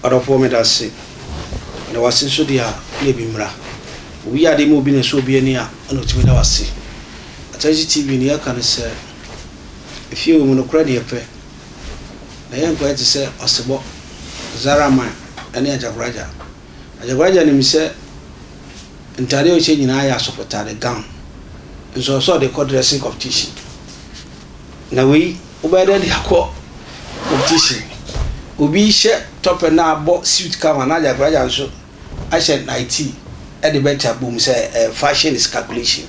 Adofo me da se na wase so dia na bimra obi ade mo bi na so obi ani a na otimi da wase Tvgh ni aka ne se efie wo mu no kra de epe na yen ko eti se osebo zarama ene ajagraja ni mi se ntare o che nyina ya sopotare gown so de code dressing competition na we ubeda de akọ competition obi she top na abo suit kama na ajagraja nso a she 90 e de better boom say fashion is calculation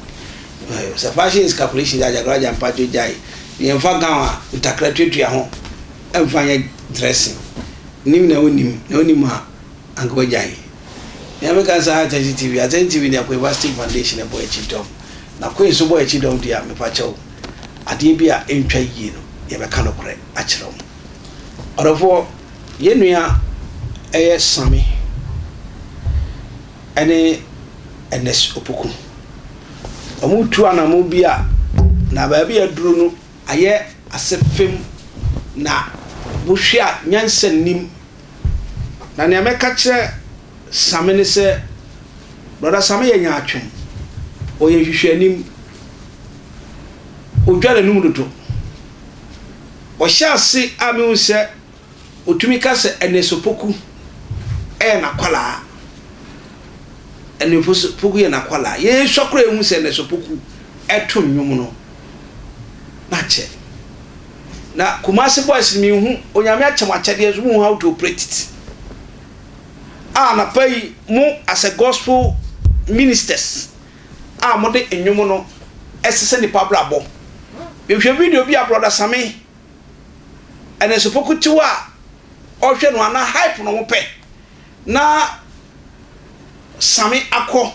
so fashion is calculation ajagraja mpajo jai yen fa gown a utakratwetu ya ho emfanya dressing nim na onim a anko jai ya me kan sa TV ni akwa Vastic Foundation e boy chidom na ko so boy chidom dia me pa chew ade bi a entwa yie no ye be ka no kore a kire mo orofo ye nua eye Sammy ene Ernest Opoku omutu anamu bi a na ba bi aduru no aye asefem na buhwia nyansanim na ne ameka kire Sammy ne se brother Sammy ye nya atwem o ye hwehwanim o dware num dodo o hyase ame unse otumi ka se Ernest Opoku na kwala Ernest Opoku ye na kwala ye hwakora ehun se Ernest Opoku eto nwum no na che na Kumasi boys mi hu onyame achem achede so mu how to operate it na pay mu as a gospel ministers mo de enwum no esese ni pabrabo be hwe video bi a brother Sammy Ernest Opoku tiwa o hwe no ana hype no mo pe na Sammy akọ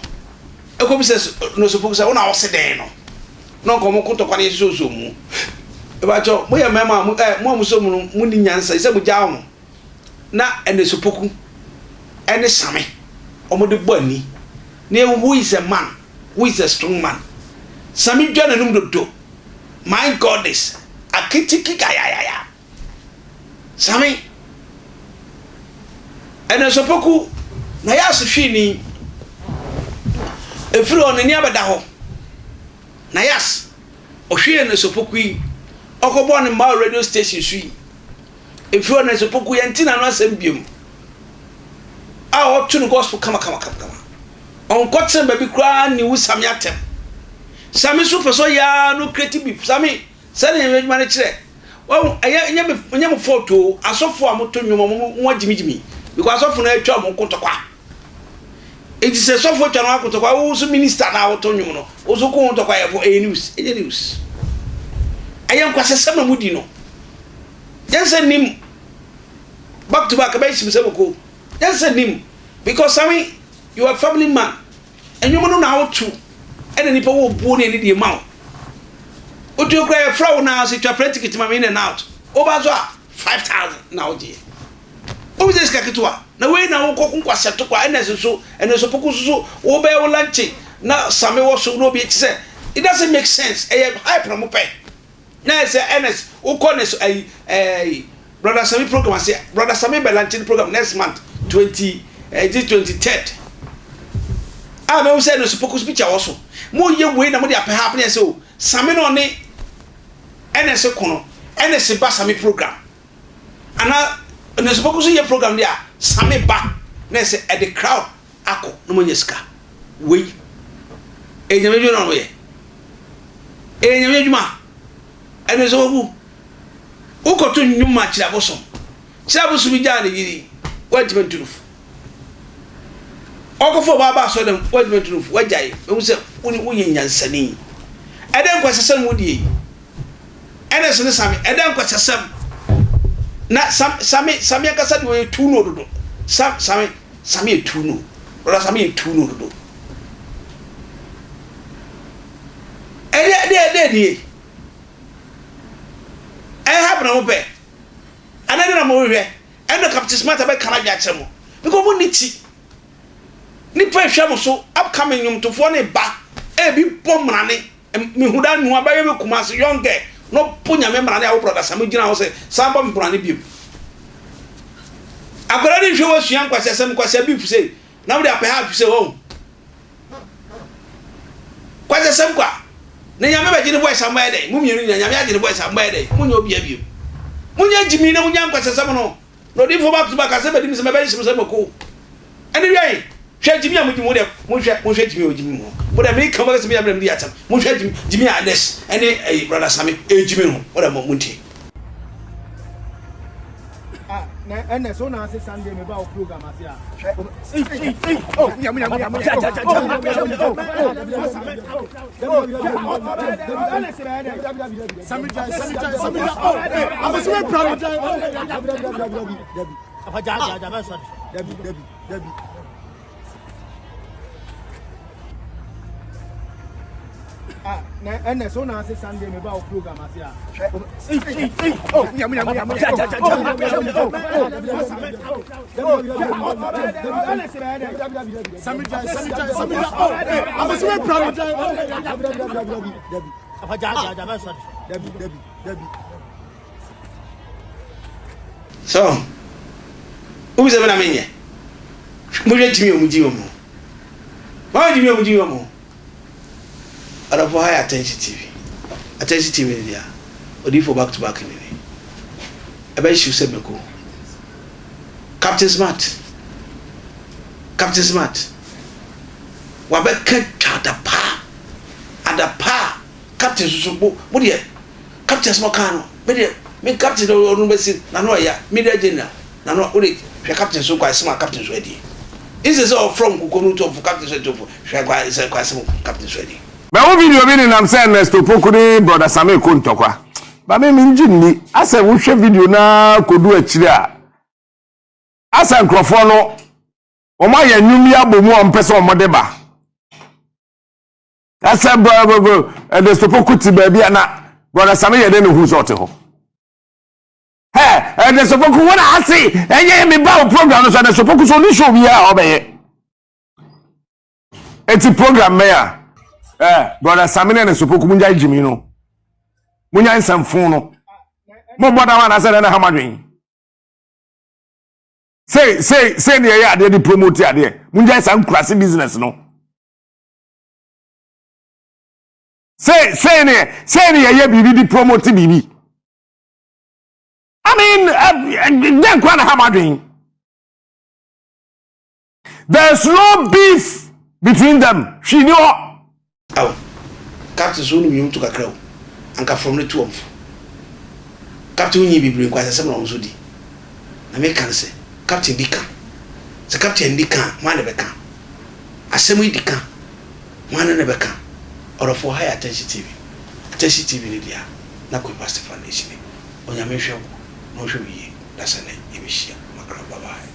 ekobi se Ernest Opoku se una oseden no nko ko to kwa ne so mu e ba cho mo ye mema mo so mu ni nyansa se mu jawo na Ernest Opoku ene Sammy omo de bani na who is a man, who is a strong man. Sammy dwana num do my goddess akitiki ya Sammy Ernest Opoku na ya so hwini efiri on ni abeda ho na yas o hwe Ernest Opoku yi okobo ne ma radio station sui efiri on Ernest Opoku ye ntina no asem biom tunu gospel kama on kotzen baby kra ni wu Sammy atem Sammy super so ya no creative Sammy sane ye ma ne kire wo enya me photo asofo amoto nwom mo Agyimifuo because asofo na atwa mo kotokwa enti se sofo atwa no akotokwa wo so minister na awoto nwom no wo so ko kotokwa ye for news ayen kwasesem na mudi no yense nim back to back ba shim se boko yense nim because Sammy you are a family man and you know how to and nipa wo bu ne di ma o to cry flow now so to print ticket ma in and out over so 5,000 now die o bi deska kitwa na we na wo kokun kwase to kwa Ernest Opoku so wo be wo lunch na Sammy wo so no bi say it doesn't make sense hype no mo pe na say Ernest wo call ne brother Sammy program say brother Sammy be lunch program next month 23rd me say Ernest Opoku speech awoso mo ye we na mo de apɛ happen say o Sammy no ne Ernest kono Ernest ba Sammy program ana Ernest Opoku so ye program dia Sammy ba na say at the crowd akọ no mo nyeska we enyamedwo no ye enyamedwuma Ernest Opoku ukoto nyuma kiraboso bi ja ne yiri wajiment roof okofo baba so dem wajiment roof wajai we say woni nyansani eden kwasesem wodi Ernest ne Sammy eden kwasesem na Sammy akasa de we tu no dodo Sammy tu no brother Sammy tu no dodo de happen na mo pe anade na mo hwe Ernest Captain Smart be kana bia chemo because mo niti ni pa hwa mo so upcoming nyum to fo ne ba bi bomrane mi huda nu abaye me Kumasi young girl no punya me mrane a wo brother Sammy gina ho se samba mbrane bi Akwara ni hwe wo sua Nkruasefo Nkruasefo bi fuse na wo de apɛ ha fuse wo Nkruasefo kwa na nyame ba gine boy samba dey mu mienu nyame agine boy samba dey mu nya obi abiem mu nya Agyimi na mu nya Nkruasefo no no di fo back to back ase ba di mi se me ba shim se mako ani wi hwe Agyimi amuji mu de mu hwe Agyimi Agyimi mu bo de me kan ba se me ya bra me di atam mu hwe Agyimi Ernest ene brother Sammy Agyimi no wo de mo nti Ernest, so now Sunday me about program as ya. Ernest, so now Sunday me about program as ya. So, who's ever menye? Muje Agyimi omuji omo. Ba Agyimi omuji omo. Ada for high attention TV. Attention TV dia. Odi for back to back ni. Ebe show se meko. Captain Smart. Captain Smart. Wa be ka ada pa. Captain Susugbo. Mo de Captain Smart kan no. Me Captain no be si na no ya. Me de general. Na no ori hwe Captain so kwa Smart Captain so edi. This is all from Kukonu to Captain so to hwe kwa is kwa Captain so edi. But one video be in am say Ernest Opoku Bro Sammy ko ntokwa. Ba me njini asa wo hwe video na kodu akire a. Asa Nkruasefuo no o ma ya nwumi abomu o mpese o mode ba. Asa bro Ernest Opoku ti ba bia na Bro Sammy ye de ne hu so te ho. Ernest Opoku wona ase enye me ba program no so Ernest Opoku so ni show bia obeye. Eti program me ya brother Sammy and Opoku munja Agyimi no. Munya nsamfo no. Mo boda wana say na hamadwen. Say ne ya ade promote ade. Munja san Nkruase business no. Say ne ya bibi di promote bibi. I mean, then kwa na hamadwen. There's no beef between them. She knew. Aw Captain so no to kakra o anka from the two of Captain nyi bibre Nkruasefo na onso di na me kan se Captain di kan se Captain di kan man be kan asemu di kan man na be kan or for high attention TV ni dia na ko pastor foundation onya me hwe no hwe wi da sane e be hia makra bye bye.